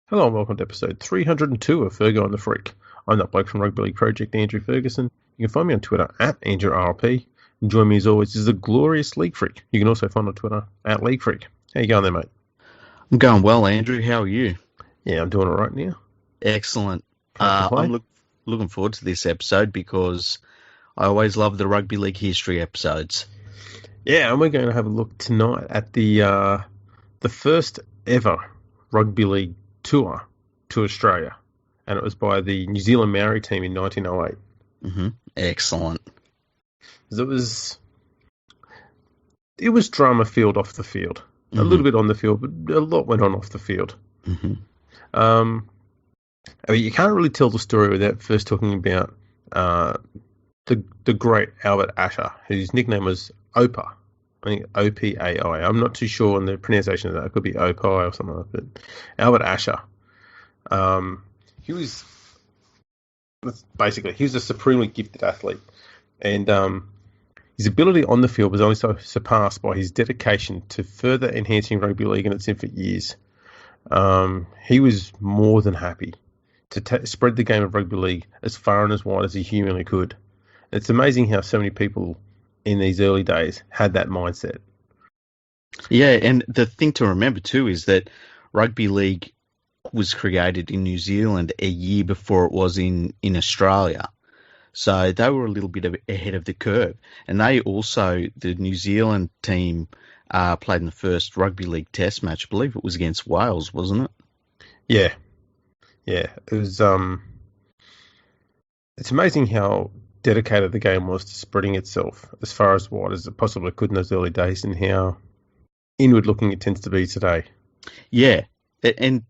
Hello and welcome to episode 302 of Fergo and the Freak. I'm that bloke from Rugby League Project, Andrew Ferguson. You can find me on Twitter at AndrewRLP. And join me as always is the glorious League Freak. You can also find on Twitter at League Freak. How you going there, mate? I'm going well, Andrew. How are you? Yeah, I'm doing all right now. Excellent. Can't complain. I'm looking forward to this episode because I always love the Rugby League history episodes. Yeah, and we're going to have a look tonight at the first ever Rugby League tour to Australia. And it was by the New Zealand Māori team in 1908. Mm-hmm. Excellent. It was drama field off the field. A little bit on the field, but a lot went on off the field. Mm-hmm. I mean, you can't really tell the story without first talking about the great Albert Asher, whose nickname was Opa. I think O-P-A-I. I'm not too sure on the pronunciation of that. It could be Opai or something like that. Albert Asher. He was a supremely gifted athlete, and his ability on the field was only surpassed by his dedication to further enhancing rugby league in its infant years. He was more than happy to spread the game of rugby league as far and as wide as he humanly could. It's amazing how so many people in these early days had that mindset. Yeah, and the thing to remember too is that rugby league was created in New Zealand a year before it was in Australia. So they were a little bit ahead of the curve. And they also, the New Zealand team, played in the first rugby league test match. I believe it was against Wales, wasn't it? Yeah. Yeah. It was, it's amazing how dedicated the game was to spreading itself as far as wide as it possibly could in those early days, and how inward looking it tends to be today. Yeah. And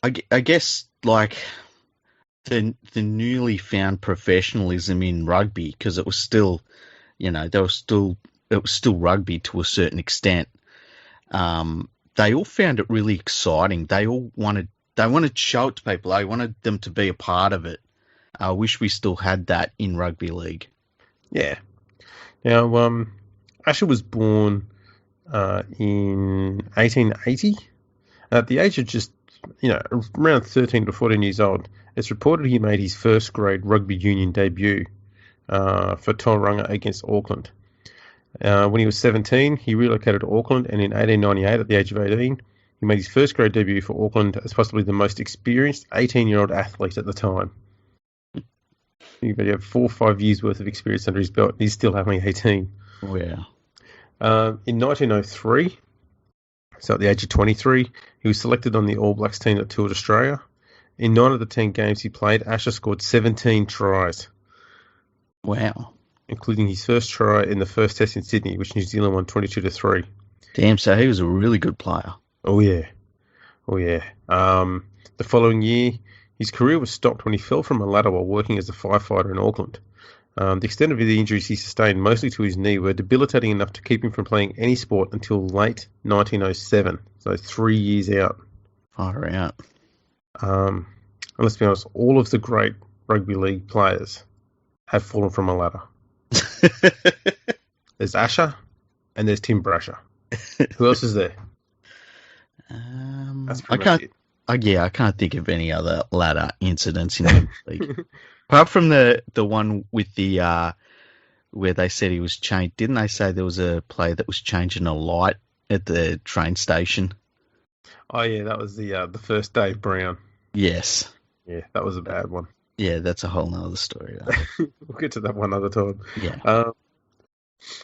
I guess, like, the newly found professionalism in rugby, because it was still, it was still rugby to a certain extent. They all found it really exciting. They wanted to show it to people. They wanted them to be a part of it. I wish we still had that in rugby league. Yeah. Now, Asher was born in 1880. At the age of just, around 13 to 14 years old, it's reported he made his first grade rugby union debut for Tauranga against Auckland. When he was 17, he relocated to Auckland, and in 1898, at the age of 18, he made his first grade debut for Auckland as possibly the most experienced 18-year-old athlete at the time. You have 4 or 5 years worth of experience under his belt, and he's still only 18. Oh, yeah. In 1903, so at the age of 23, he was selected on the All Blacks team that toured Australia. In 9 of the 10 games he played, Asher scored 17 tries. Wow. Including his first try in the first test in Sydney, which New Zealand won 22-3. Damn, so he was a really good player. Oh, yeah. The following year, his career was stopped when he fell from a ladder while working as a firefighter in Auckland. The extent of the injuries he sustained, mostly to his knee, were debilitating enough to keep him from playing any sport until late 1907, so 3 years out. Far out. And let's be honest, all of the great rugby league players have fallen from a ladder. There's Asher, and there's Tim Brasher. Who else is there? I can't think of any other ladder incidents in the league. Apart from the one with the where they said he was changed. Didn't they say there was a player that was changing a light at the train station? Oh yeah, that was the first Dave Brown. Yes. Yeah, that was a bad one. Yeah, that's a whole nother story. We'll get to that one other time. Yeah.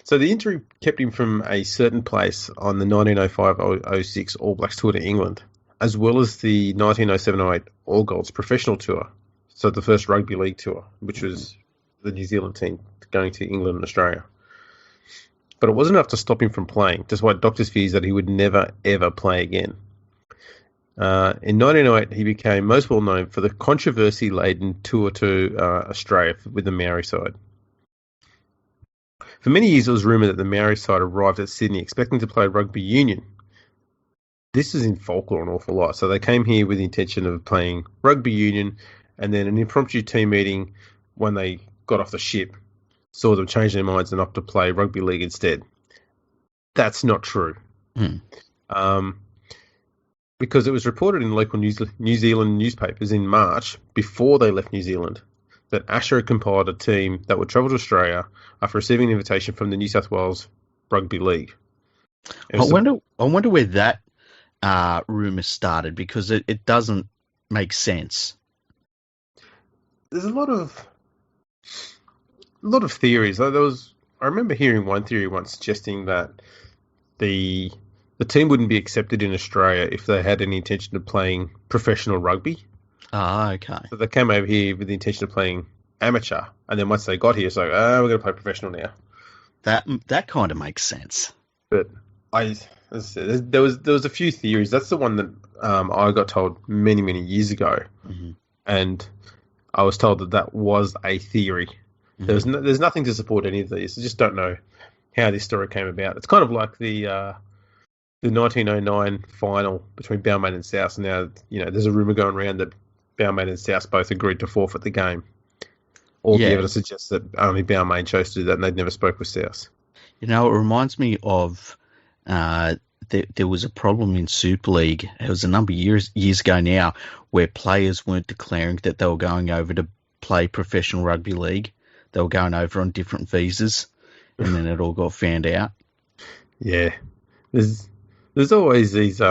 So the injury kept him from a certain place on the 1905-06 All Blacks tour to England, as well as the 1907-08 All Golds professional tour, so the first rugby league tour, which was the New Zealand team going to England and Australia. But it wasn't enough to stop him from playing, despite doctors' fears that he would never, ever play again. In 1908, he became most well known for the controversy-laden tour to Australia with the Maori side. For many years, it was rumoured that the Maori side arrived at Sydney expecting to play rugby union. This is in folklore an awful lot. So they came here with the intention of playing rugby union, and then an impromptu team meeting when they got off the ship saw them change their minds and opt to play rugby league instead. That's not true. because it was reported in local New Zealand newspapers in March, before they left New Zealand, that Asher had compiled a team that would travel to Australia after receiving an invitation from the New South Wales Rugby League. I wonder where that rumour started, because it doesn't make sense. There's a lot of theories. I remember hearing one theory once suggesting that the team wouldn't be accepted in Australia if they had any intention of playing professional rugby. Ah, okay. So they came over here with the intention of playing amateur, and then once they got here, it's like, we're going to play professional now. That kind of makes sense. But as I said, there was a few theories. That's the one that I got told many years ago, and I was told that was a theory. There's nothing to support any of these. I just don't know how this story came about. It's kind of like the 1909 final between Balmain and South. Now, there's a rumour going around that Balmain and South both agreed to forfeit the game. All the evidence suggests that only Balmain chose to do that, and they'd never spoke with South. It reminds me of there was a problem in Super League. It was a number of years ago now, where players weren't declaring that they were going over to play professional rugby league. They were going over on different visas, and then it all got found out. Yeah, there's always these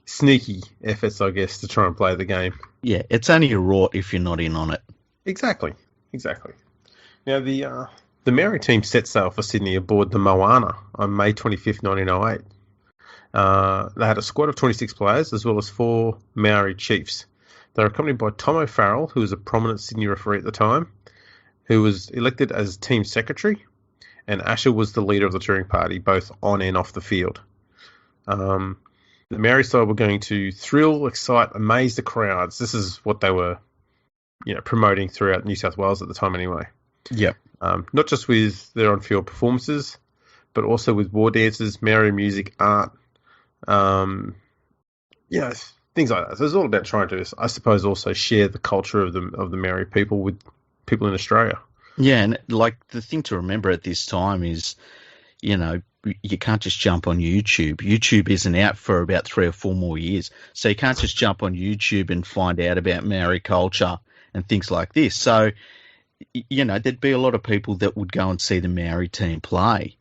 sneaky efforts, I guess, to try and play the game. Yeah, it's only a rort if you're not in on it. Exactly. Now, the Māori team set sail for Sydney aboard the Moana on May 25th, 1908. They had a squad of 26 players, as well as 4 Maori chiefs. They were accompanied by Tom O'Farrell, who was a prominent Sydney referee at the time, who was elected as team secretary, and Asher was the leader of the touring party, both on and off the field. The Maori side were going to thrill, excite, amaze the crowds. This is what they were, promoting throughout New South Wales at the time, anyway. Yeah. Not just with their on-field performances, but also with war dances, Maori music, art, things like that. So it's all about trying to, I suppose, also share the culture of the Maori people with people in Australia. Yeah, and the thing to remember at this time is, you can't just jump on YouTube. YouTube isn't out for about 3 or 4 more years. So you can't just jump on YouTube and find out about Maori culture and things like this. So, there'd be a lot of people that would go and see the Maori team play,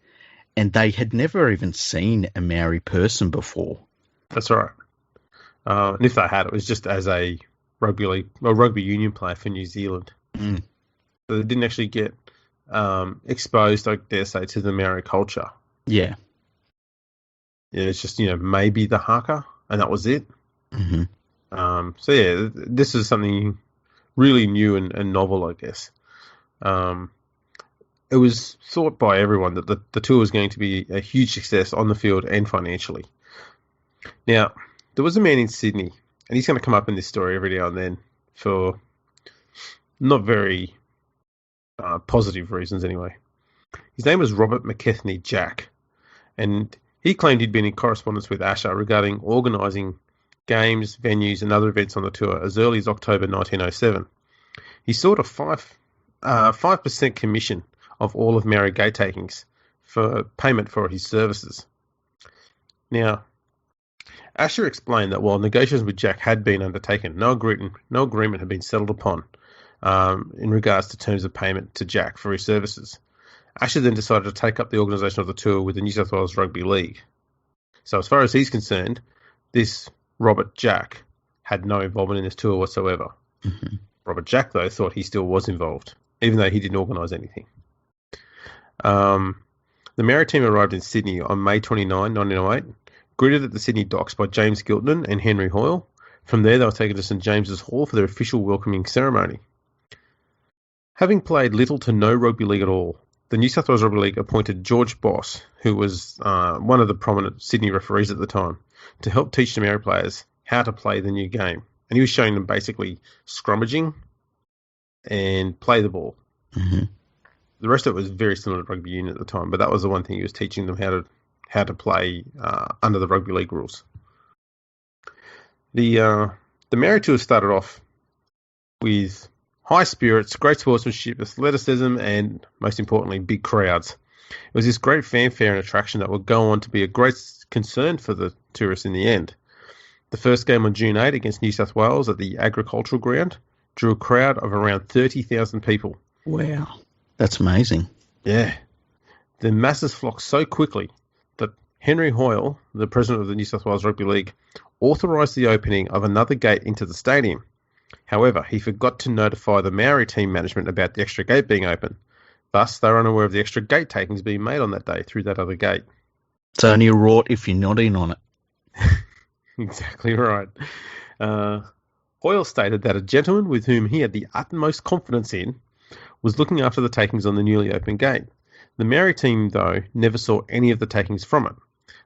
and they had never even seen a Maori person before. That's right. And if they had, it was just as a rugby union player for New Zealand. Mm. So they didn't actually get exposed, I dare say, to the Maori culture. Yeah. Yeah, it's just, maybe the haka, and that was it. Mm-hmm. So, yeah, this is something really new and novel, I guess. It was thought by everyone that the tour was going to be a huge success on the field and financially. Now, there was a man in Sydney, and he's going to come up in this story every now and then for not very positive reasons anyway. His name was Robert McKechnie Jack, and he claimed he'd been in correspondence with Asher regarding organising games, venues and other events on the tour as early as October 1907. He sought a 5% commission of all of Maori gate takings for payment for his services. Now, Asher explained that while negotiations with Jack had been undertaken, no agreement had been settled upon in regards to terms of payment to Jack for his services. Asher then decided to take up the organisation of the tour with the New South Wales Rugby League. So as far as he's concerned, this Robert Jack had no involvement in this tour whatsoever. Mm-hmm. Robert Jack, though, thought he still was involved, even though he didn't organise anything. The Maori team arrived in Sydney on May 29, 1908, greeted at the Sydney docks by James Gilton and Henry Hoyle. From there, they were taken to St James's Hall for their official welcoming ceremony. Having played little to no rugby league at all, the New South Wales Rugby League appointed George Boss, who was one of the prominent Sydney referees at the time, to help teach the Maori players how to play the new game. And he was showing them basically scrummaging and play the ball. Mm-hmm. The rest of it was very similar to rugby union at the time, but that was the one thing he was teaching them how to play under the rugby league rules. The Maori tour started off with high spirits, great sportsmanship, athleticism, and most importantly, big crowds. It was this great fanfare and attraction that would go on to be a great concern for the tourists in the end. The first game on June 8 against New South Wales at the Agricultural Ground drew a crowd of around 30,000 people. Wow. That's amazing. Yeah. The masses flocked so quickly that Henry Hoyle, the president of the New South Wales Rugby League, authorised the opening of another gate into the stadium. However, he forgot to notify the Maori team management about the extra gate being open. Thus, they were unaware of the extra gate takings being made on that day through that other gate. It's only a rort if you're not in on it. Exactly right. Hoyle stated that a gentleman with whom he had the utmost confidence in was looking after the takings on the newly opened gate. The Maori team, though, never saw any of the takings from it.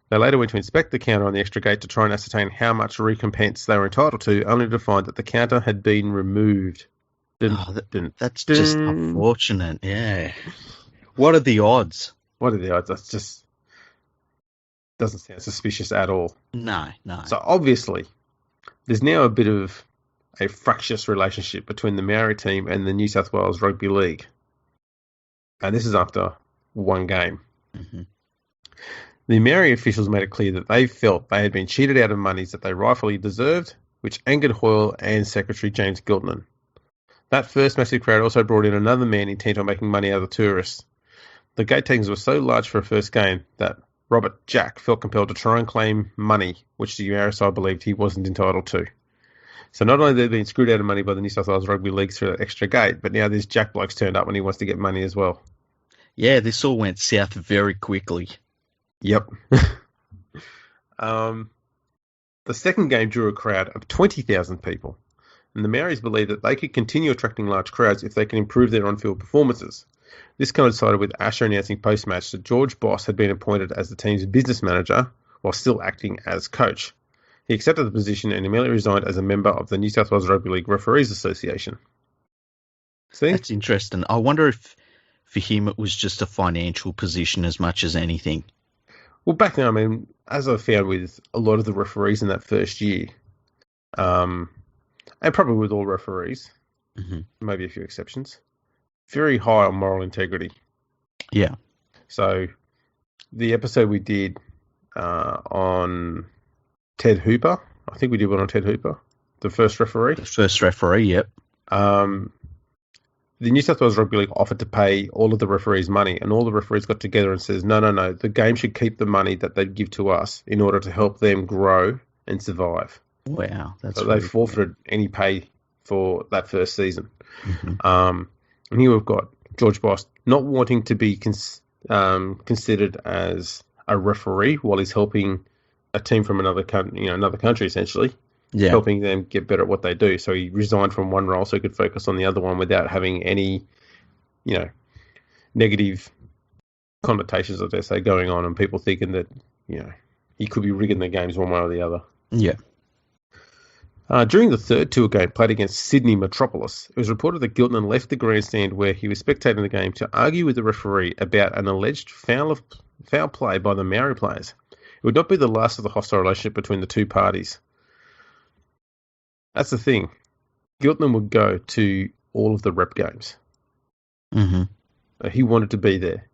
They later went to inspect the counter on the extra gate to try and ascertain how much recompense they were entitled to, only to find that the counter had been removed. That's just unfortunate, yeah. What are the odds? What are the odds? That's just... doesn't sound suspicious at all. No. So obviously, there's now a bit of a fractious relationship between the Maori team and the New South Wales Rugby League. And this is after one game. Mm-hmm. The Maori officials made it clear that they felt they had been cheated out of monies that they rightfully deserved, which angered Hoyle and Secretary James Giltinan. That first massive crowd also brought in another man intent on making money out of the tourists. The gate takings were so large for a first game that Robert Jack felt compelled to try and claim money, which the Maori side believed he wasn't entitled to. So not only they've been screwed out of money by the New South Wales Rugby League through that extra gate, but now this Jack bloke's turned up and he wants to get money as well. Yeah, this all went south very quickly. Yep. The second game drew a crowd of 20,000 people, and the Maoris believed that they could continue attracting large crowds if they can improve their on-field performances. This coincided with Asher announcing post-match that George Boss had been appointed as the team's business manager while still acting as coach. He accepted the position and immediately resigned as a member of the New South Wales Rugby League Referees Association. See? That's interesting. I wonder if for him it was just a financial position as much as anything. Well, back then, I mean, as I found with a lot of the referees in that first year, and probably with all referees, maybe a few exceptions, very high on moral integrity. Yeah. So the episode we did on Ted Hooper, I think we did one on Ted Hooper, the first referee. The first referee, yep. The New South Wales Rugby League offered to pay all of the referees money, and all the referees got together and says, no, the game should keep the money that they give to us in order to help them grow and survive. Wow. That's so they forfeited any pay for that first season. Mm-hmm. And here we've got George Boss not wanting to be considered as a referee while he's helping a team from another country, essentially. Yeah. Helping them get better at what they do. So he resigned from one role so he could focus on the other one without having any, negative connotations, as they say, going on and people thinking that, he could be rigging the games one way or the other. Yeah. During the third tour game played against Sydney Metropolis, it was reported that Giltinan left the grandstand where he was spectating the game to argue with the referee about an alleged foul play by the Maori players. It would not be the last of the hostile relationship between the two parties. That's the thing. Giltinan would go to all of the rep games. Mm-hmm. He wanted to be there.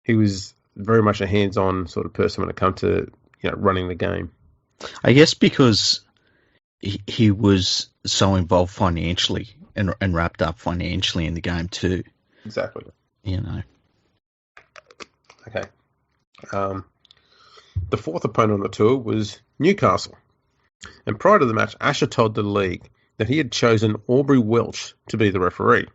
He was very much a hands-on sort of person when it comes to running the game. I guess because he was so involved financially and wrapped up financially in the game too. Exactly. Okay. The fourth opponent on the tour was Newcastle. And prior to the match, Asher told the league that he had chosen Aubrey Welch to be the referee.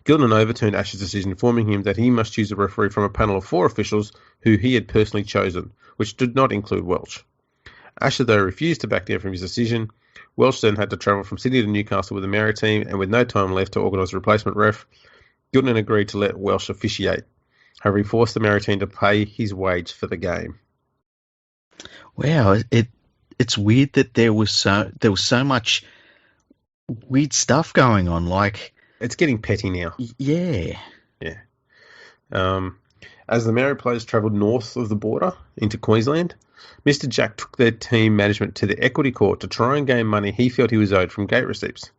Giltinan overturned Asher's decision, informing him that he must choose a referee from a panel of 4 officials who he had personally chosen, which did not include Welch. Asher, though, refused to back down from his decision. Welch then had to travel from Sydney to Newcastle with the Maori team, and with no time left to organise a replacement ref, Giltinan agreed to let Welch officiate. However, he forced the Maori team to pay his wage for the game. Wow, it's weird that there was so much weird stuff going on. Like, it's getting petty now. Yeah. As the Maori players travelled north of the border into Queensland, Mr. Jack took their team management to the equity court to try and gain money he felt he was owed from gate receipts.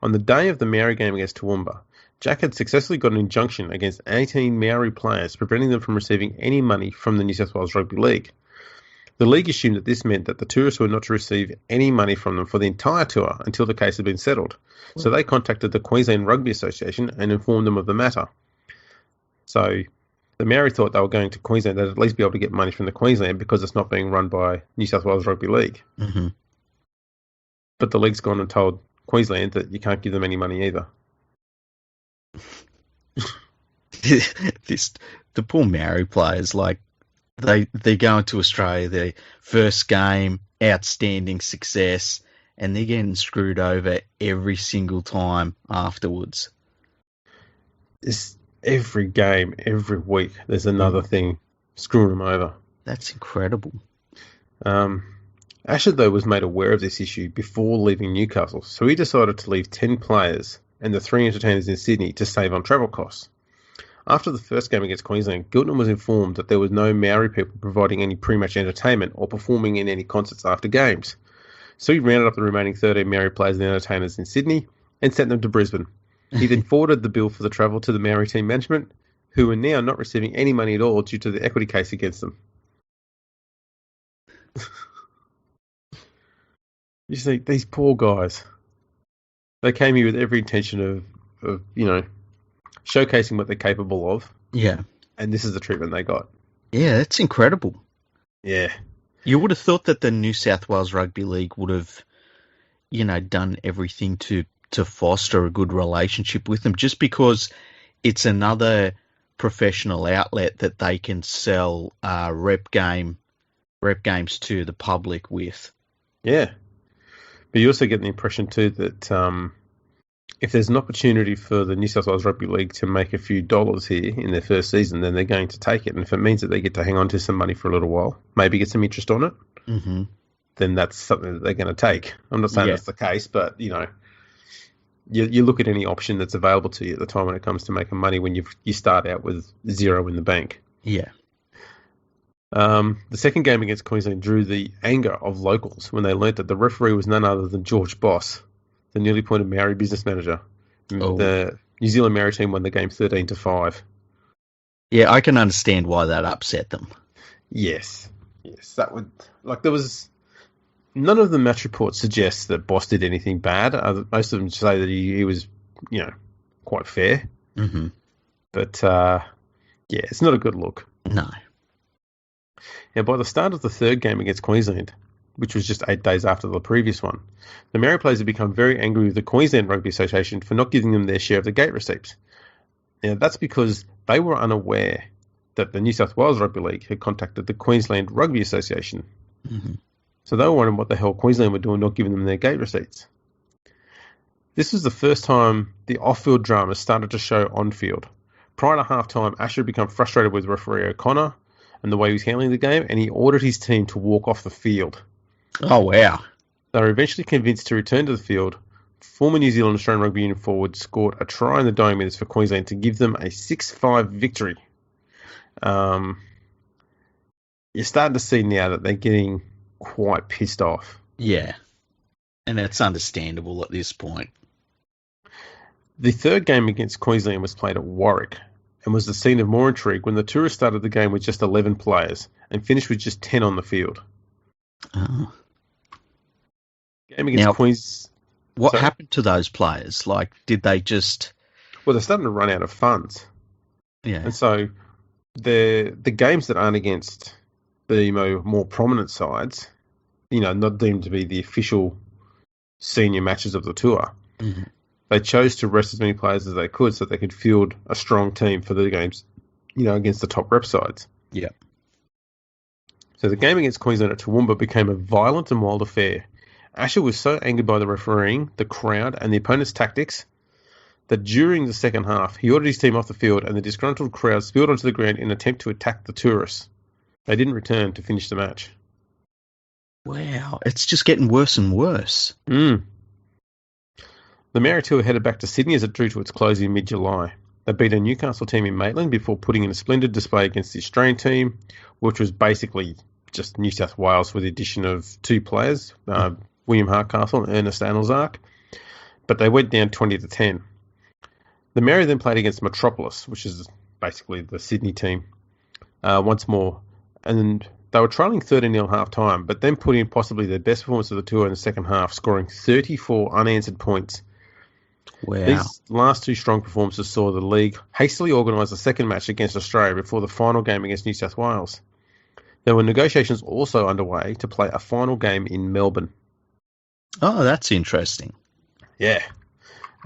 On the day of the Maori game against Toowoomba, Jack had successfully got an injunction against 18 Maori players, preventing them from receiving any money from the New South Wales Rugby League. The league assumed that this meant that the tourists were not to receive any money from them for the entire tour until the case had been settled. So they contacted the Queensland Rugby Association and informed them of the matter. So the Maori thought they were going to Queensland, they'd at least be able to get money from the Queensland because it's not being run by New South Wales Rugby League. Mm-hmm. But the league's gone and told Queensland that you can't give them any money either. The poor Maori players, like, they go into Australia, their first game, outstanding success, and they're getting screwed over every single time afterwards. It's every game, every week, there's another thing screwing them over. That's incredible. Asher, though, was made aware of this issue before leaving Newcastle, so he decided to leave 10 players and the 3 entertainers in Sydney to save on travel costs. After the first game against Queensland, Gilton was informed that there was no Maori people providing any pre-match entertainment or performing in any concerts after games. So he rounded up the remaining 13 Maori players and entertainers in Sydney and sent them to Brisbane. He then forwarded the bill for the travel to the Maori team management, who are now not receiving any money at all due to the equity case against them. You see, these poor guys, they came here with every intention of showcasing what they're capable of. Yeah. And this is the treatment they got. Yeah, that's incredible. Yeah. You would have thought that the New South Wales Rugby League would have, done everything to foster a good relationship with them, just because it's another professional outlet that they can sell rep games to the public with. Yeah. But you also get the impression too that if there's an opportunity for the New South Wales Rugby League to make a few dollars here in their first season, then they're going to take it. And if it means that they get to hang on to some money for a little while, maybe get some interest on it, then that's something that they're going to take. I'm not saying that's the case, but, you look at any option that's available to you at the time when it comes to making money when you start out with zero in the bank. Yeah. The second game against Queensland drew the anger of locals when they learnt that the referee was none other than George Boss, the newly appointed Maori business manager. Oh. The New Zealand Maori team won the game 13-5. Yeah, I can understand why that upset them. Yes, that would there was none of the match reports suggest that Boss did anything bad. Most of them say that he was, quite fair. Mm-hmm. But it's not a good look. No. Now, by the start of the third game against Queensland, which was just 8 days after the previous one, the Maori players had become very angry with the Queensland Rugby Association for not giving them their share of the gate receipts. Now, that's because they were unaware that the New South Wales Rugby League had contacted the Queensland Rugby Association. Mm-hmm. So they were wondering what the hell Queensland were doing, not giving them their gate receipts. This was the first time the off-field drama started to show on-field. Prior to half-time, Asher had become frustrated with referee O'Connor and the way he was handling the game, and he ordered his team to walk off the field. Oh, wow. They were eventually convinced to return to the field. Former New Zealand Australian Rugby Union forward scored a try in the dying minutes for Queensland to give them a 6-5 victory. You're starting to see now that they're getting quite pissed off. Yeah. And that's understandable at this point. The third game against Queensland was played at Warwick and was the scene of more intrigue when the tourists started the game with just 11 players and finished with just 10 on the field. Oh. Game against Queens. What happened to those players? Like, did they just... Well, they're starting to run out of funds. Yeah. And so the games that aren't against the more prominent sides, not deemed to be the official senior matches of the tour, they chose to rest as many players as they could so they could field a strong team for the games, against the top rep sides. Yeah. So the game against Queensland at Toowoomba became a violent and wild affair. Asher was so angered by the refereeing, the crowd, and the opponent's tactics that during the second half, he ordered his team off the field and the disgruntled crowd spilled onto the ground in an attempt to attack the tourists. They didn't return to finish the match. Wow, it's just getting worse and worse. The Maori tour headed back to Sydney as it drew to its close in mid-July. They beat a Newcastle team in Maitland before putting in a splendid display against the Australian team, which was basically just New South Wales with the addition of 2 players, William Hardcastle and Ernest Anelzark. But they went down 20-10. The Maori then played against Metropolis, which is basically the Sydney team, once more. And They were trailing 13-0 half-time, but then put in possibly their best performance of the tour in the second half, scoring 34 unanswered points. Wow. These last two strong performances saw the league hastily organise a second match against Australia before the final game against New South Wales. There were negotiations also underway to play a final game in Melbourne. Oh, that's interesting. Yeah.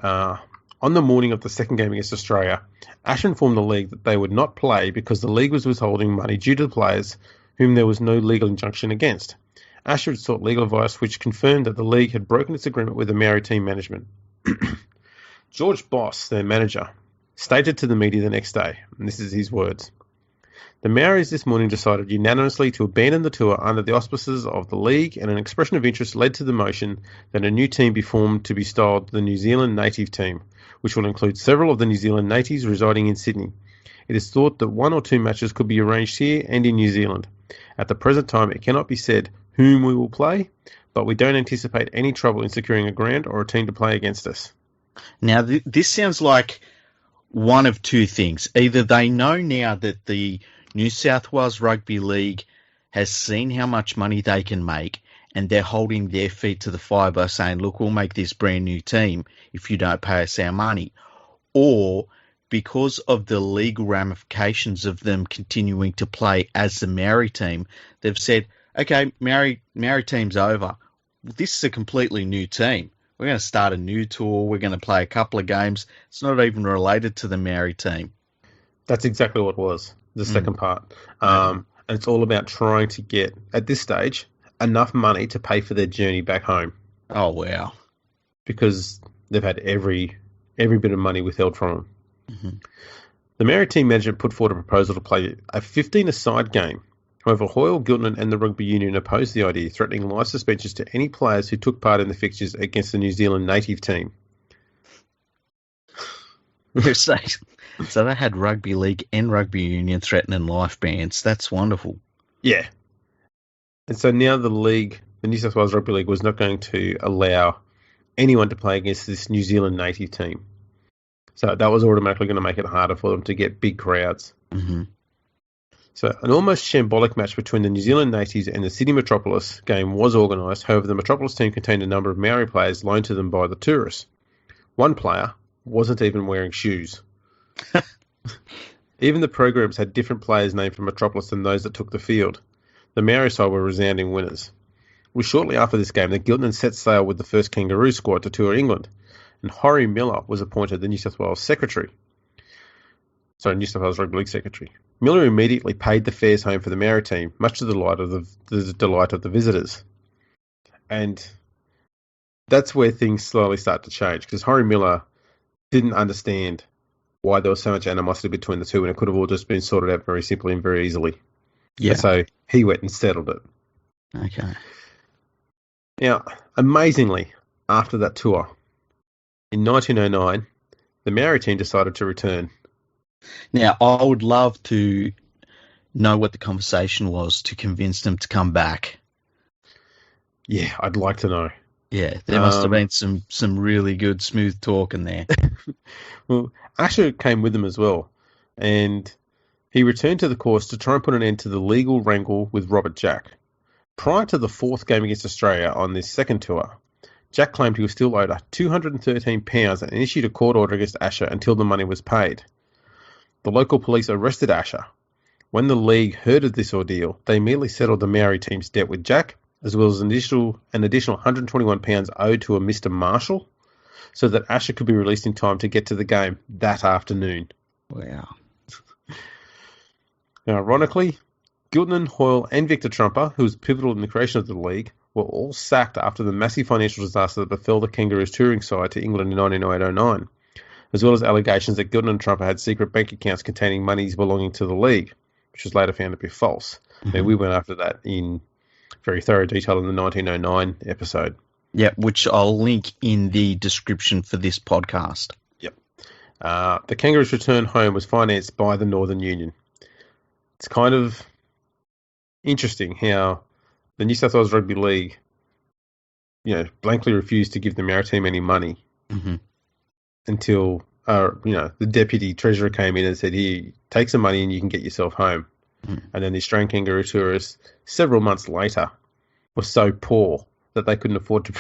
On the morning of the second game against Australia, Ash informed the league that they would not play because the league was withholding money due to the players whom there was no legal injunction against. Ash had sought legal advice which confirmed that the league had broken its agreement with the Maori team management. George Boss, their manager, stated to the media the next day, and this is his words, "The Maoris this morning decided unanimously to abandon the tour under the auspices of the league, and an expression of interest led to the motion that a new team be formed to be styled the New Zealand native team, which will include several of the New Zealand natives residing in Sydney. It is thought that 1 or 2 matches could be arranged here and in New Zealand. At the present time, it cannot be said whom we will play, but we don't anticipate any trouble in securing a ground or a team to play against us." Now, this sounds like one of two things. Either they know now that the New South Wales Rugby League has seen how much money they can make, and they're holding their feet to the fire by saying, look, we'll make this brand new team if you don't pay us our money. Or because of the legal ramifications of them continuing to play as the Maori team, they've said, okay, Maori team's over. This is a completely new team. We're going to start a new tour. We're going to play a couple of games. It's not even related to the Maori team. That's exactly what it was, the second part. And it's all about trying to get, at this stage, enough money to pay for their journey back home. Oh, wow. Because they've had every bit of money withheld from them. Mm-hmm. The Maori team management put forward a proposal to play a 15-a-side game. However, Hoyle, Giltinan and the Rugby Union opposed the idea, threatening live suspensions to any players who took part in the fixtures against the New Zealand native team. So they had Rugby League and Rugby Union threatening life bans. That's wonderful. Yeah. And so now the league, the New South Wales Rugby League, was not going to allow anyone to play against this New Zealand native team. So that was automatically going to make it harder for them to get big crowds. Mm-hmm. So an almost shambolic match between the New Zealand natives and the Sydney Metropolis game was organised. However, the Metropolis team contained a number of Maori players loaned to them by the tourists. One player wasn't even wearing shoes. Even the programs had different players named for Metropolis than those that took the field. The Maori side were resounding winners. It was shortly after this game that Giltinan set sail with the first Kangaroo squad to tour England, and Horry Miller was appointed the New South Wales New South Wales Rugby League secretary. Miller immediately paid the fares home for the Maori team, much to the delight of the visitors. And that's where things slowly start to change, because Horry Miller didn't understand why there was so much animosity between the two, and it could have all just been sorted out very simply and very easily. Yeah. And so he went and settled it. Okay. Now, amazingly, after that tour, in 1909, the Maori team decided to return. Now, I would love to know what the conversation was to convince them to come back. Yeah, I'd like to know. Yeah, there must have been some really good smooth talking there. Well, Asher came with them as well, and he returned to the course to try and put an end to the legal wrangle with Robert Jack. Prior to the fourth game against Australia on this second tour, Jack claimed he was still owed £213 and issued a court order against Asher until the money was paid. The local police arrested Asher. When the league heard of this ordeal, they immediately settled the Maori team's debt with Jack, as well as an additional £121 owed to a Mr. Marshall, so that Asher could be released in time to get to the game that afternoon. Wow. Now, ironically, Giltinan, Hoyle and Victor Trumper, who was pivotal in the creation of the league, were all sacked after the massive financial disaster that befell the Kangaroos touring side to England in 1908-09, as well as allegations that Giltinan and Trumper had secret bank accounts containing monies belonging to the league, which was later found to be false. Mm-hmm. And we went after that in very thorough detail in the 1909 episode. Yeah, which I'll link in the description for this podcast. Yep. The Kangaroos' return home was financed by the Northern Union. It's kind of interesting how the New South Wales Rugby League, blankly refused to give the Maori team any money until, the deputy treasurer came in and said, "Here, take some money and you can get yourself home." And then the Australian Kangaroo tourists, several months later, were so poor that they couldn't afford to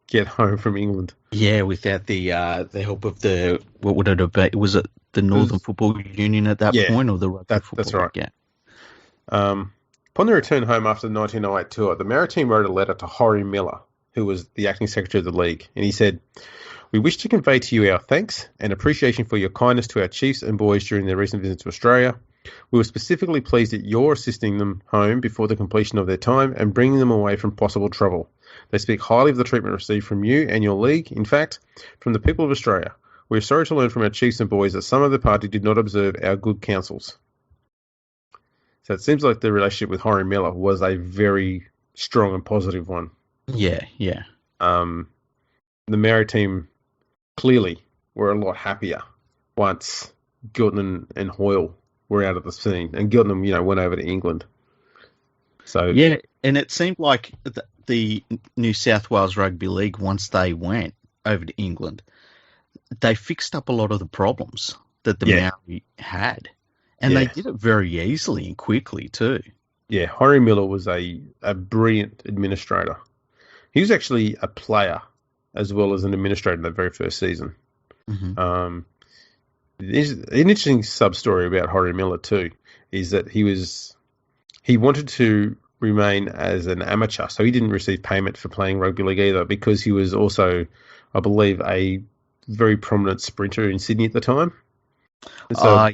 get home from England. Yeah, without the help of the, what would it have been? Was it the Northern Football Union at that point, or the Rugby Football That's right. League? Yeah. Upon their return home after the 1908 tour, the Maori team wrote a letter to Horry Miller, who was the acting secretary of the league, and he said, "We wish to convey to you our thanks and appreciation for your kindness to our chiefs and boys during their recent visit to Australia. We were specifically pleased that you're assisting them home before the completion of their time and bringing them away from possible trouble. They speak highly of the treatment received from you and your league, in fact, from the people of Australia. We are sorry to learn from our chiefs and boys that some of the party did not observe our good counsels." So it seems like the relationship with Horry Miller was a very strong and positive one. Yeah, yeah. The Maori team clearly were a lot happier once Gilton and Hoyle were out of the scene, and Gilton, went over to England. So yeah, and it seemed like the New South Wales Rugby League, once they went over to England, they fixed up a lot of the problems that the Maori had, and they did it very easily and quickly too. Yeah, Horry Miller was a brilliant administrator. He was actually a player as well as an administrator in that very first season. Mm-hmm. There's an interesting sub-story about Horry Miller too, is that he wanted to remain as an amateur, so he didn't receive payment for playing rugby league either, because he was also, I believe, a very prominent sprinter in Sydney at the time. And so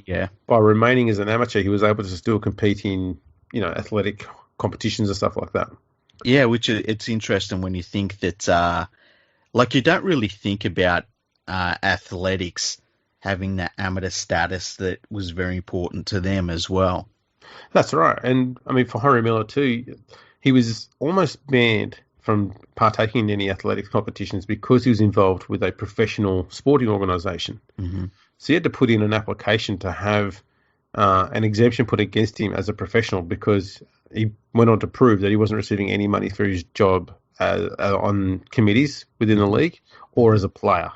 by remaining as an amateur, he was able to still compete in, athletic competitions and stuff like that. Yeah, which it's interesting when you think that, you don't really think about athletics having that amateur status that was very important to them as well. That's right. And, for Horry Miller too, he was almost banned from partaking in any athletics competitions because he was involved with a professional sporting organisation. Mm-hmm. So he had to put in an application to have an exemption put against him as a professional, because he went on to prove that he wasn't receiving any money for his job on committees within the league or as a player.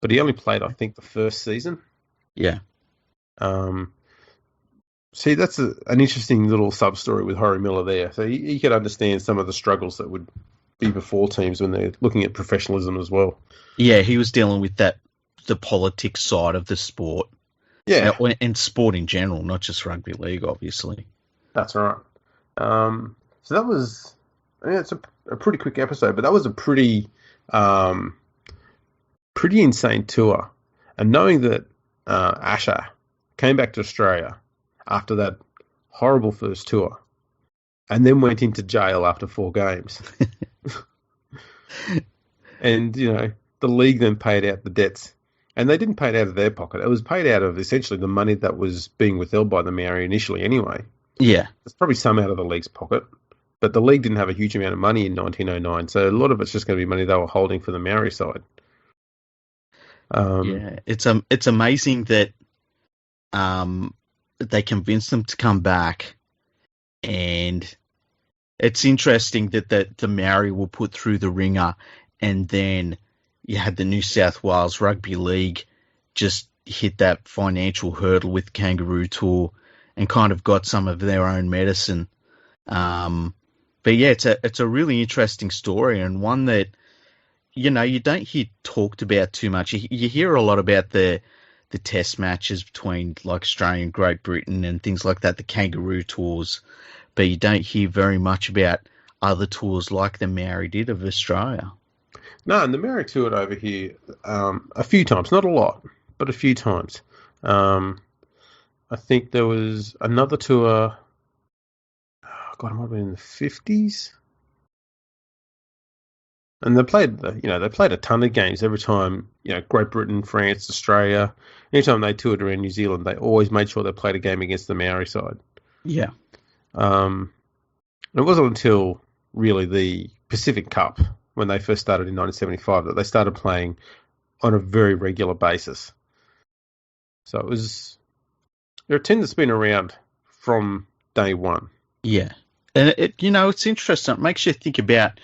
But he only played, I think, the first season. Yeah. See, that's an interesting little sub-story with Horry Miller there. So he could understand some of the struggles that would be before teams when they're looking at professionalism as well. Yeah, he was dealing with the politics side of the sport. Yeah. And sport in general, not just rugby league, obviously. That's right. So that was, it's a pretty quick episode, but that was a pretty insane tour. And knowing that Asher came back to Australia after that horrible first tour and then went into jail after 4 games. And, the league then paid out the debts. And they didn't pay it out of their pocket. It was paid out of essentially the money that was being withheld by the Maori initially anyway. Yeah. It's probably some out of the league's pocket. But the league didn't have a huge amount of money in 1909, so a lot of it's just going to be money they were holding for the Maori side. It's amazing that they convinced them to come back, and it's interesting that the Maori were put through the ringer, and then you had the New South Wales Rugby League just hit that financial hurdle with Kangaroo Tour and kind of got some of their own medicine. But yeah, it's a really interesting story, and one that, you don't hear talked about too much. You hear a lot about the test matches between Australia and Great Britain and things like that, the Kangaroo tours, but you don't hear very much about other tours like the Maori did of Australia. No, and the Maori toured over here a few times, not a lot, but a few times. I think there was another tour. It might have been in the 50s. And they played a ton of games every time, Great Britain, France, Australia. Anytime they toured around New Zealand, they always made sure they played a game against the Maori side. Yeah. It wasn't until really the Pacific Cup, when they first started in 1975, that they started playing on a very regular basis. So they're a team that's been around from day one. Yeah. And it's interesting. It makes you think about,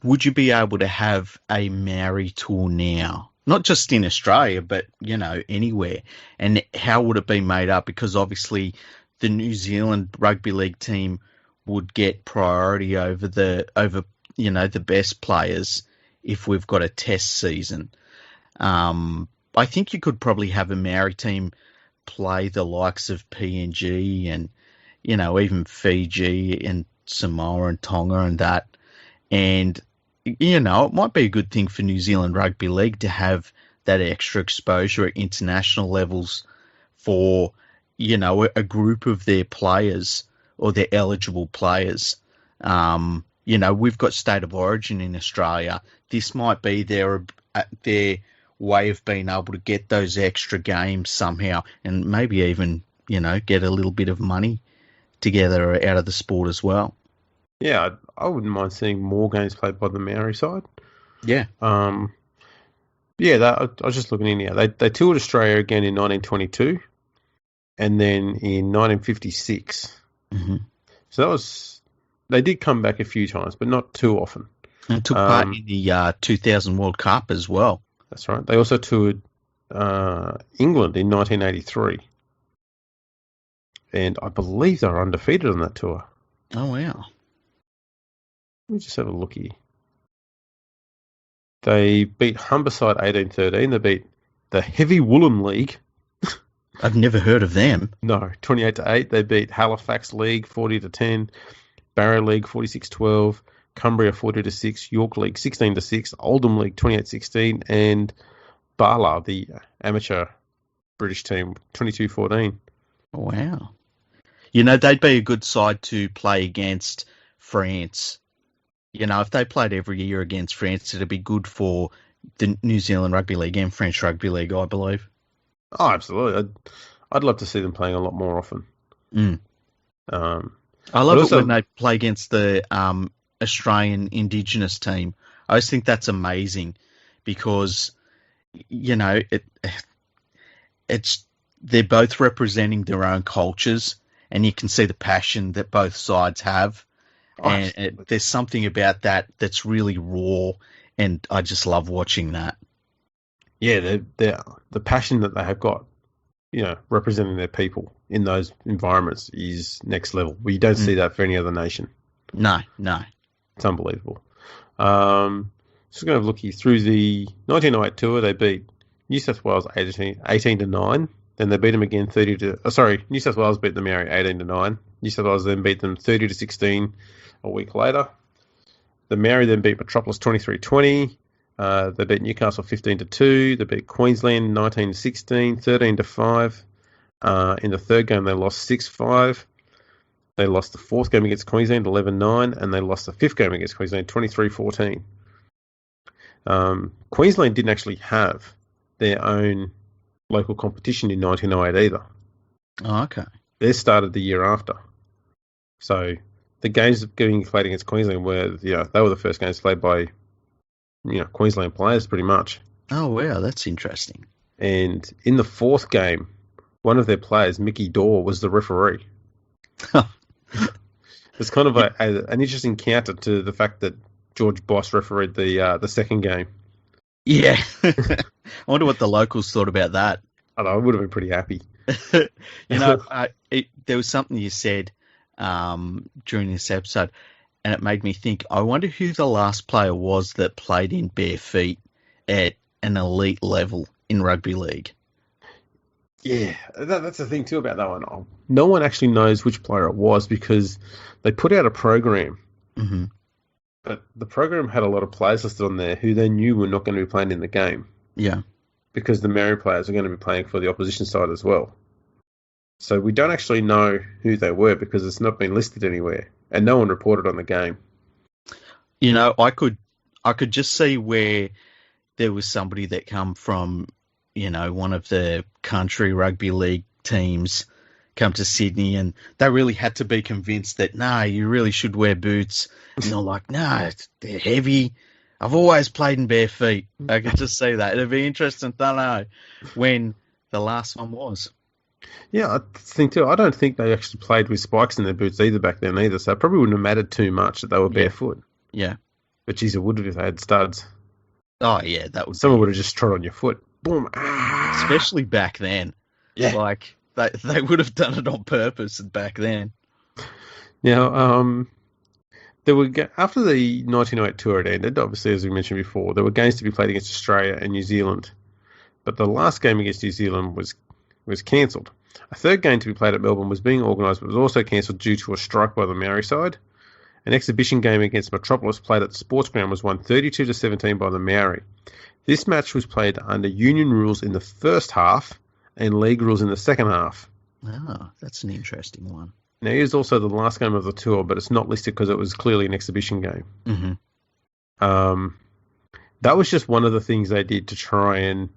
would you be able to have a Maori tour now? Not just in Australia, but, anywhere. And how would it be made up? Because obviously the New Zealand Rugby League team would get priority over the best players if we've got a test season. I think you could probably have a Maori team play the likes of PNG and, even Fiji and Samoa and Tonga and that. And, it might be a good thing for New Zealand Rugby League to have that extra exposure at international levels for, a group of their players or their eligible players. We've got State of Origin in Australia. This might be their way of being able to get those extra games somehow and maybe even, get a little bit of money together out of the sport as well. Yeah, I wouldn't mind seeing more games played by the Maori side. Yeah. I was just looking in here. They toured Australia again in 1922 and then in 1956. Mm-hmm. So they did come back a few times, but not too often. And took part in the 2000 World Cup as well. That's right. They also toured England in 1983. And I believe they were undefeated on that tour. Oh, wow. Let me just have a look here. They beat Humberside 18-13. They beat the Heavy Woolen League. I've never heard of them. No, 28-8. They beat Halifax League 40-10. Barrow League 46-12. Cumbria 40-6. York League 16-6. Oldham League 28-16. And Bala, the amateur British team, 22-14. Wow. They'd be a good side to play against France. If they played every year against France, it'd be good for the New Zealand Rugby League and French Rugby League, I believe. Oh, absolutely. I'd love to see them playing a lot more often. I love it when they play against the Australian Indigenous team. I always think that's amazing because, they're both representing their own cultures and you can see the passion that both sides have. And there's something about that that's really raw, and I just love watching that. Yeah, the passion that they have got, representing their people in those environments is next level. You don't see that for any other nation. No. It's unbelievable. Just going to look here through the 1908 tour. They beat New South Wales 18-9. Then they beat them again New South Wales beat the Maori 18-9. New South Wales then beat them 30-16 a week later. The Maori then beat Metropolis 23-20. They beat Newcastle 15-2. They beat Queensland 19-16, 13-5. In the third game, they lost 6-5. They lost the fourth game against Queensland 11-9, and they lost the fifth game against Queensland 23-14. Queensland didn't actually have their own local competition in 1908 either. Oh, okay. They started the year after. So the games getting played against Queensland were, they were the first games played by, Queensland players pretty much. Oh, wow, that's interesting. And in the fourth game, one of their players, Mickey Dorr, was the referee. It's kind of an interesting counter to the fact that George Boss refereed the second game. Yeah. I wonder what the locals thought about that. I know, I would have been pretty happy. There was something you said during this episode, and it made me think, I wonder who the last player was that played in bare feet at an elite level in rugby league. Yeah, that's the thing too about that one. No one actually knows which player it was because they put out a program. Mm-hmm. But the program had a lot of players listed on there who they knew were not going to be playing in the game. Yeah. Because the Maori players are going to be playing for the opposition side as well. So we don't actually know who they were because it's not been listed anywhere. And no one reported on the game. I could just see where there was somebody that come from, one of the country rugby league teams come to Sydney and they really had to be convinced that, you really should wear boots. And they're like, they're heavy. I've always played in bare feet. I could just see that. It'd be interesting to know when the last one was. Yeah, I think too. I don't think they actually played with spikes in their boots either back then either, so it probably wouldn't have mattered too much that they were barefoot. Yeah. But geez, it would have if they had studs. Oh, yeah, that would. Someone would have just trod on your foot. Boom. Especially back then. Yeah. Like, They would have done it on purpose back then. Now, after the 1908 tour had ended, obviously, as we mentioned before, there were games to be played against Australia and New Zealand. But the last game against New Zealand was cancelled. A third game to be played at Melbourne was being organised, but was also cancelled due to a strike by the Maori side. An exhibition game against Metropolis played at the sports ground was won 32-17 by the Maori. This match was played under union rules in the first half and league rules in the second half. Oh, that's an interesting one. Now, here's also the last game of the tour, but it's not listed because it was clearly an exhibition game. Mm-hmm. That was just one of the things they did to try and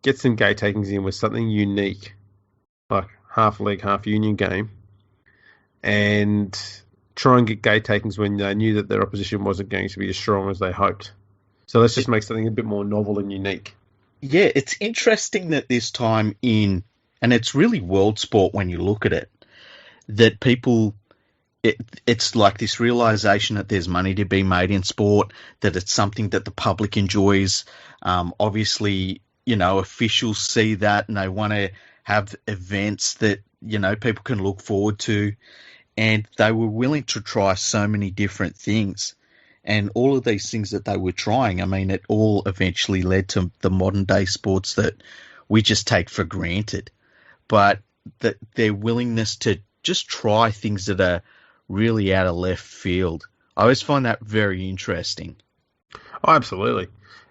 get some gate takings in with something unique, like half league, half union game, and try and get gate takings when they knew that their opposition wasn't going to be as strong as they hoped. So let's just make something a bit more novel and unique. Yeah, it's interesting that this time and it's really world sport when you look at it, that it's like this realization that there's money to be made in sport, that it's something that the public enjoys. Obviously, officials see that and they want to have events that, people can look forward to. And they were willing to try so many different things. And all of these things that they were trying, I mean, it all eventually led to the modern day sports that we just take for granted. But their willingness to just try things that are really out of left field, I always find that very interesting. Oh, absolutely.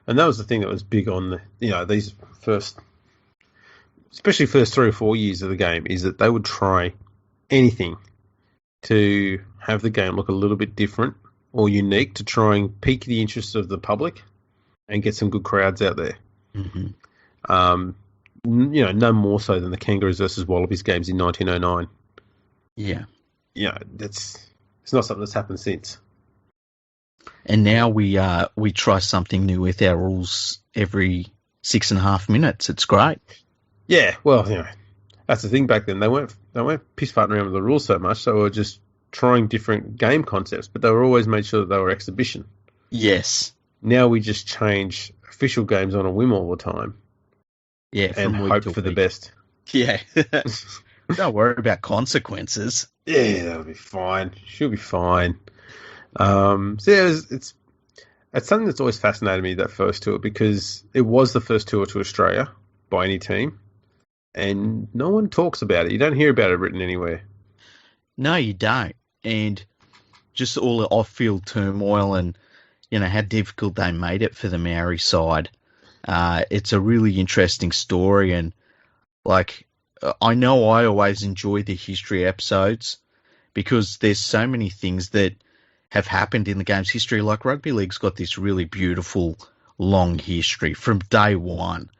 And that was the thing that was big on these especially first 3 or 4 years of the game, is that they would try anything to have the game look a little bit different or unique to try and pique the interest of the public and get some good crowds out there. Mm-hmm. No more so than the Kangaroos versus Wallabies games in 1909. Yeah. It's not something that's happened since. And now we try something new with our rules every 6.5 minutes. It's great. Yeah, well, that's the thing back then. They weren't piss farting around with the rules so much, so they were just trying different game concepts, but they were always made sure that they were exhibition. Yes. Now we just change official games on a whim all the time. Yeah, and hope for the best. Yeah. Don't worry about consequences. Yeah, that'll be fine. She'll be fine. It's something that's always fascinated me, that first tour, because it was the first tour to Australia by any team, and no one talks about it. You don't hear about it written anywhere. No, you don't. And just all the off-field turmoil and, how difficult they made it for the Maori side. It's a really interesting story, and I know I always enjoy the history episodes because there's so many things that have happened in the game's history. Like Rugby League's got this really beautiful long history from day one,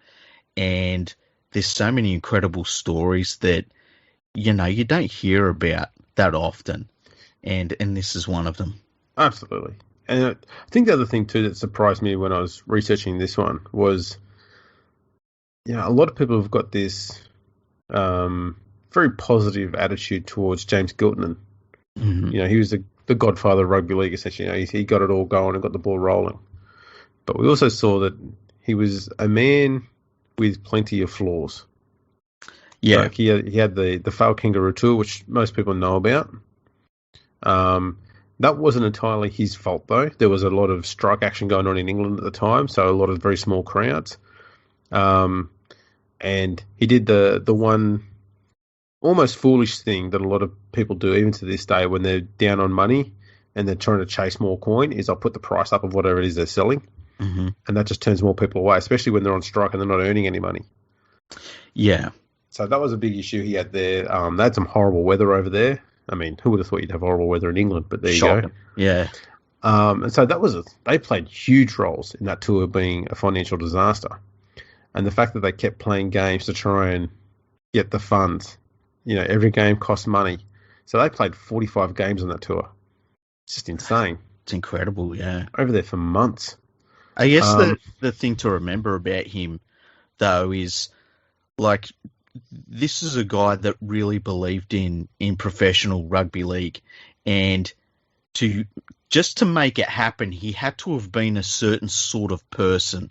and there's so many incredible stories that you don't hear about that often, and this is one of them. Absolutely. And I think the other thing too that surprised me when I was researching this one was, a lot of people have got this very positive attitude towards James Giltinan. Mm-hmm. He was the godfather of rugby league, essentially. He got it all going and got the ball rolling. But we also saw that he was a man with plenty of flaws. Yeah. He had the failed kangaroo tour, which most people know about. That wasn't entirely his fault, though. There was a lot of strike action going on in England at the time, so a lot of very small crowds. And he did the one almost foolish thing that a lot of people do, even to this day, when they're down on money and they're trying to chase more coin, is I'll put the price up of whatever it is they're selling. Mm-hmm. And that just turns more people away, especially when they're on strike and they're not earning any money. Yeah. So that was a big issue he had there. They had some horrible weather over there. I mean, who would have thought you'd have horrible weather in England? But there you go. Yeah. And so they played huge roles in that tour being a financial disaster. And the fact that they kept playing games to try and get the funds, every game cost money. So they played 45 games on that tour. It's just insane. It's incredible, yeah. Over there for months. I guess the thing to remember about him, though, is this is a guy that really believed in professional rugby league, and to make it happen, he had to have been a certain sort of person.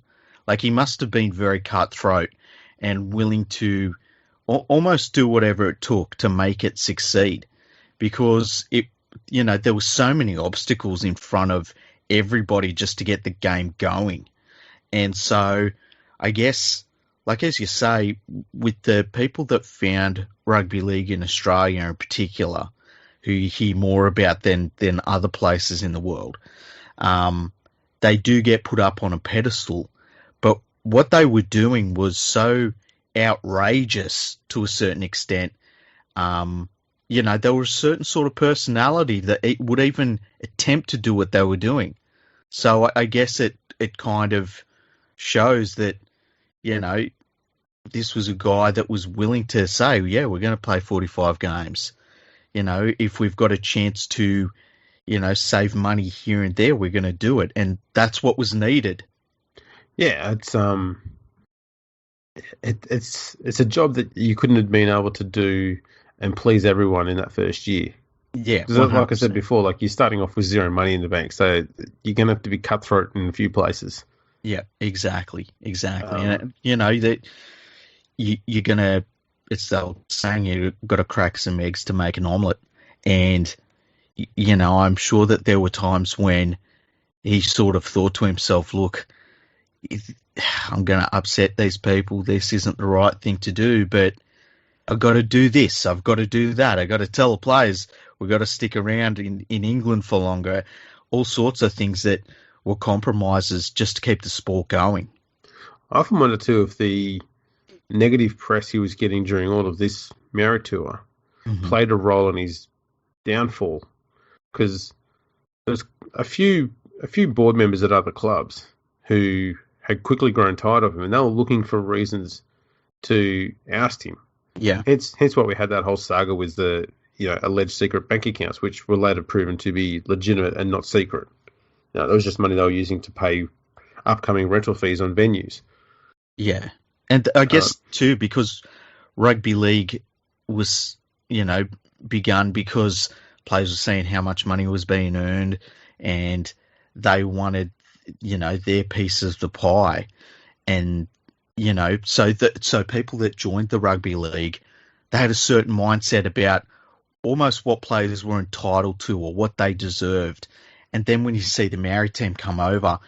He must have been very cutthroat and willing to almost do whatever it took to make it succeed, because there were so many obstacles in front of everybody just to get the game going. And so I guess, like as you say, with the people that found rugby league in Australia in particular, who you hear more about than other places in the world, they do get put up on a pedestal. But what they were doing was so outrageous to a certain extent. There was a certain sort of personality that it would even attempt to do what they were doing. So I guess it kind of shows that, this was a guy that was willing to say, yeah, we're going to play 45 games. If we've got a chance to, save money here and there, we're going to do it. And that's what was needed. Yeah, it's a job that you couldn't have been able to do and please everyone in that first year. Yeah, like I said before, like you're starting off with zero money in the bank, so you're going to have to be cutthroat in a few places. Yeah, exactly. And that you're gonna. It's the old saying, you've got to crack some eggs to make an omelette, and I'm sure that there were times when he sort of thought to himself, look, I'm going to upset these people. This isn't the right thing to do, but I've got to do this. I've got to do that. I've got to tell the players we've got to stick around in England for longer. All sorts of things that were compromises just to keep the sport going. I often wonder too if the negative press he was getting during all of this Māori tour played a role in his downfall, because there's a few board members at other clubs who had quickly grown tired of him, and they were looking for reasons to oust him. Yeah. Hence why we had that whole saga with the alleged secret bank accounts, which were later proven to be legitimate and not secret. That was just money they were using to pay upcoming rental fees on venues. Yeah. And I guess, too, because rugby league was, begun because players were seeing how much money was being earned, and they wanted, their piece of the pie. And, so people that joined the rugby league, they had a certain mindset about almost what players were entitled to or what they deserved. And then when you see the Māori team come over,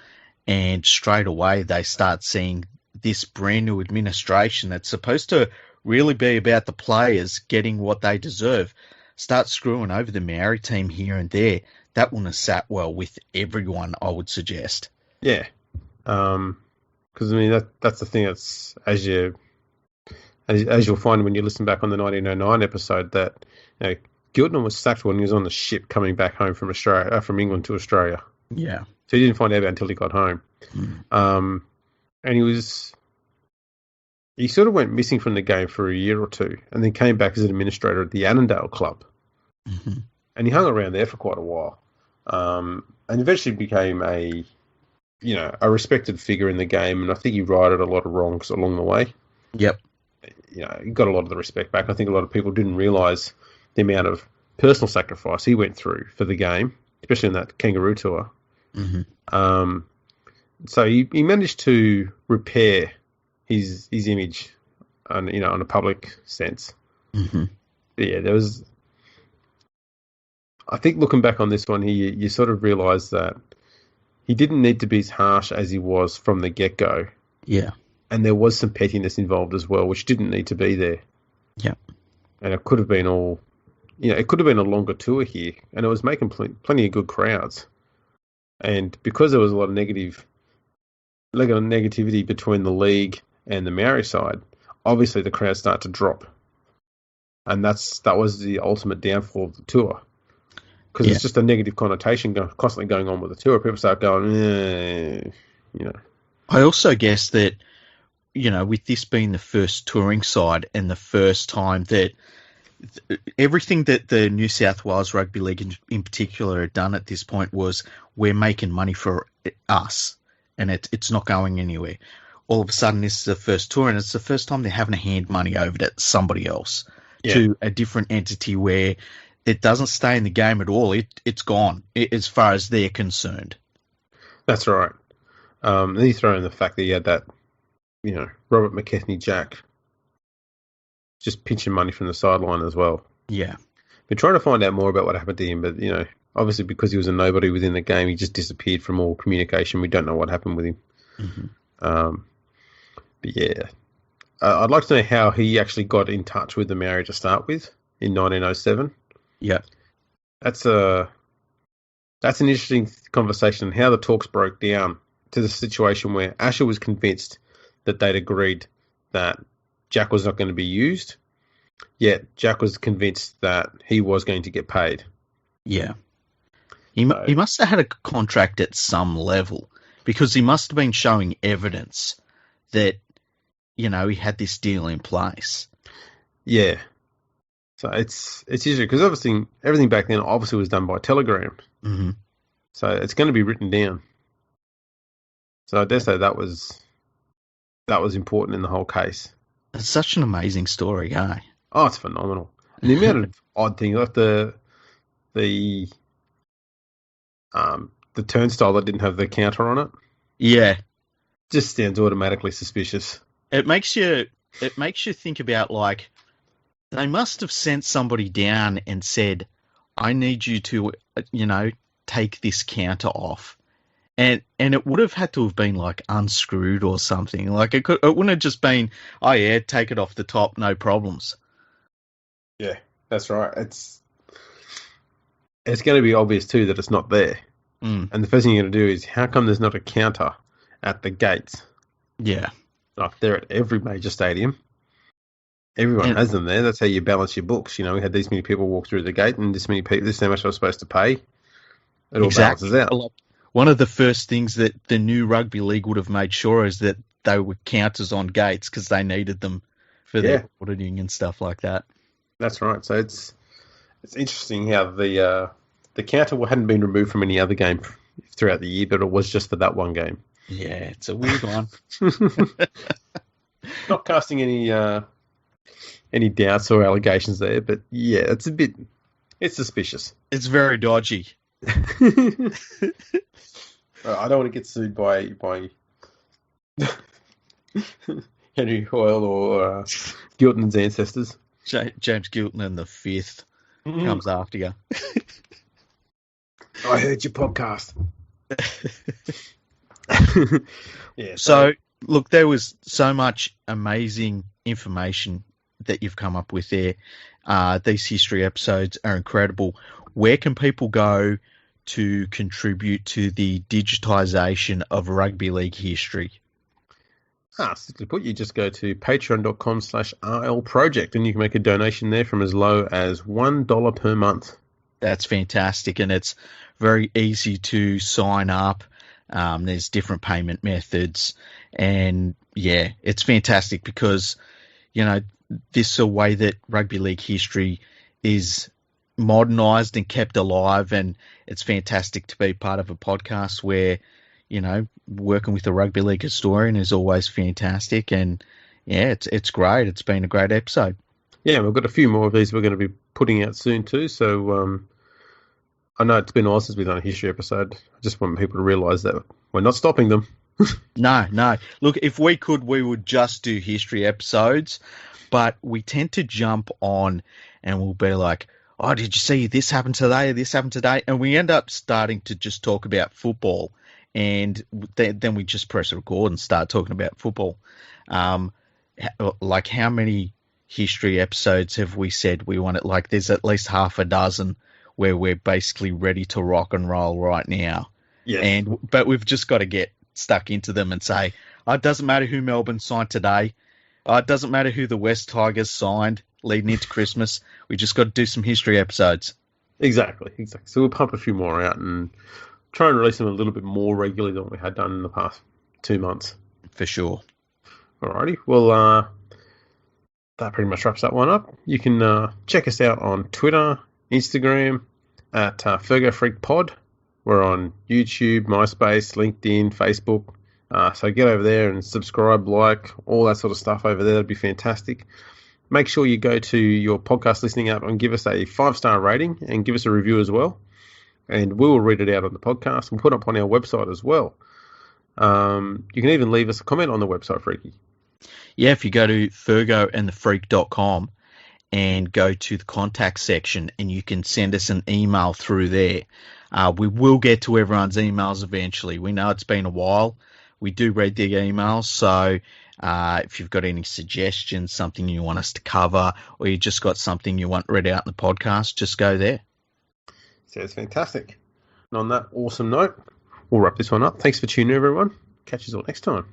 and straight away they start seeing this brand new administration that's supposed to really be about the players getting what they deserve, start screwing over the Māori team here and there, that wouldn't have sat well with everyone, I would suggest. Yeah. Because, that's the thing. That's as you'll find when you listen back on the 1909 episode, that Giltinan was sacked when he was on the ship coming back home from from England to Australia. Yeah. So he didn't find out about it until he got home. And he sort of went missing from the game for a year or two, and then came back as an administrator at the Annandale Club. Mm-hmm. And he hung around there for quite a while, and eventually became a respected figure in the game. And I think he righted a lot of wrongs along the way. Yep. He got a lot of the respect back. I think a lot of people didn't realise the amount of personal sacrifice he went through for the game, especially in that Kangaroo tour. Mm-hmm. So he managed to repair his image on a public sense. Mm-hmm. But yeah, there was. I think looking back on this one, you sort of realise that he didn't need to be as harsh as he was from the get-go. Yeah. And there was some pettiness involved as well, which didn't need to be there. Yeah. And it could have been it could have been a longer tour here, and it was making plenty of good crowds. And because there was a lot of negativity between the league and the Māori side, obviously the crowds start to drop. And that was the ultimate downfall of the tour. Because it's just a negative connotation constantly going on with the tour. People start going, I also guess that, with this being the first touring side and the first time that everything that the New South Wales Rugby League in particular had done at this point was, we're making money for us and it's not going anywhere. All of a sudden, this is the first tour, and it's the first time they're having to hand money over to somebody else, to a different entity where it doesn't stay in the game at all. It's gone as far as they're concerned. That's right. Then you throw in the fact that you had that, Robert McKechnie Jack just pinching money from the sideline as well. Yeah. Been trying to find out more about what happened to him, but, obviously because he was a nobody within the game, he just disappeared from all communication. We don't know what happened with him. Mm-hmm. But yeah, I'd like to know how he actually got in touch with the Maori to start with in 1907. Yeah. That's an interesting conversation, how the talks broke down to the situation where Asher was convinced that they'd agreed that Jack was not going to be used, yet Jack was convinced that he was going to get paid. Yeah. He must have had a contract at some level, because he must have been showing evidence that, he had this deal in place. Yeah. So it's interesting because obviously everything back then obviously was done by telegram. Mm-hmm. So it's going to be written down. So I dare say that was important in the whole case. It's such an amazing story, eh? Oh, it's phenomenal. And the amount of odd things, like the turnstile that didn't have the counter on it. Yeah. Just sounds automatically suspicious. It makes you think about, like, they must have sent somebody down and said, I need you to, take this counter off. And it would have had to have been, like, unscrewed or something. Like, it wouldn't have just been, oh, yeah, take it off the top, no problems. Yeah, that's right. It's going to be obvious, too, that it's not there. Mm. And the first thing you're going to do is, how come there's not a counter at the gates? Yeah. Like, they're at every major stadium. Everyone has them there. That's how you balance your books. We had these many people walk through the gate and this many people, this is how much I was supposed to pay. It all balances out. One of the first things that the new Rugby League would have made sure is that they were counters on gates because they needed them for their auditing and stuff like that. That's right. So it's interesting how the counter hadn't been removed from any other game throughout the year, but it was just for that one game. Yeah, it's a weird one. Not casting any doubts or allegations there, but yeah, it's suspicious. It's very dodgy. I don't want to get sued by Henry Hoyle or Gilton's ancestors. James Gilton and the fifth comes after you. I heard your podcast. Yeah. So, look, there was so much amazing information that you've come up with there. These history episodes are incredible. Where can people go to contribute to the digitisation of rugby league history? Simply put, you just go to patreon.com/RL Project and you can make a donation there from as low as $1 per month. That's fantastic, and it's very easy to sign up. There's different payment methods, and yeah, it's fantastic because, this is a way that rugby league history is modernised and kept alive, and it's fantastic to be part of a podcast where, working with a rugby league historian is always fantastic, and yeah, it's great. It's been a great episode. Yeah, we've got a few more of these we're going to be putting out soon too, so I know it's been a while since we've done a history episode. I just want people to realise that we're not stopping them. No. Look, if we could, we would just do history episodes, but we tend to jump on and we'll be like, oh, did you see this happened today? This happened today? And we end up starting to just talk about football, and then we just press record and start talking about football. Like, how many history episodes have we said we want it? Like, there's at least half a dozen where we're basically ready to rock and roll right now. Yes. But we've just got to get stuck into them and say, oh, it doesn't matter who Melbourne signed today. Oh, it doesn't matter who the West Tigers signed leading into Christmas. We just got to do some history episodes. Exactly. So we'll pump a few more out and try and release them a little bit more regularly than we had done in the past 2 months. For sure. Alrighty. Well, that pretty much wraps that one up. You can check us out on Twitter, Instagram, at FergoFreakPod. We're on YouTube, MySpace, LinkedIn, Facebook. So get over there and subscribe, like, all that sort of stuff over there. That'd be fantastic. Make sure you go to your podcast listening app and give us a 5-star rating and give us a review as well. And we will read it out on the podcast. We'll put it up on our website as well. You can even leave us a comment on the website, Freaky. Yeah, if you go to fergoandthefreak.com and go to the contact section, and you can send us an email through there. We will get to everyone's emails eventually. We know it's been a while. We do read the emails, so if you've got any suggestions, something you want us to cover, or you just got something you want read out in the podcast, just go there. Sounds fantastic. And on that awesome note, we'll wrap this one up. Thanks for tuning in, everyone. Catch you all next time.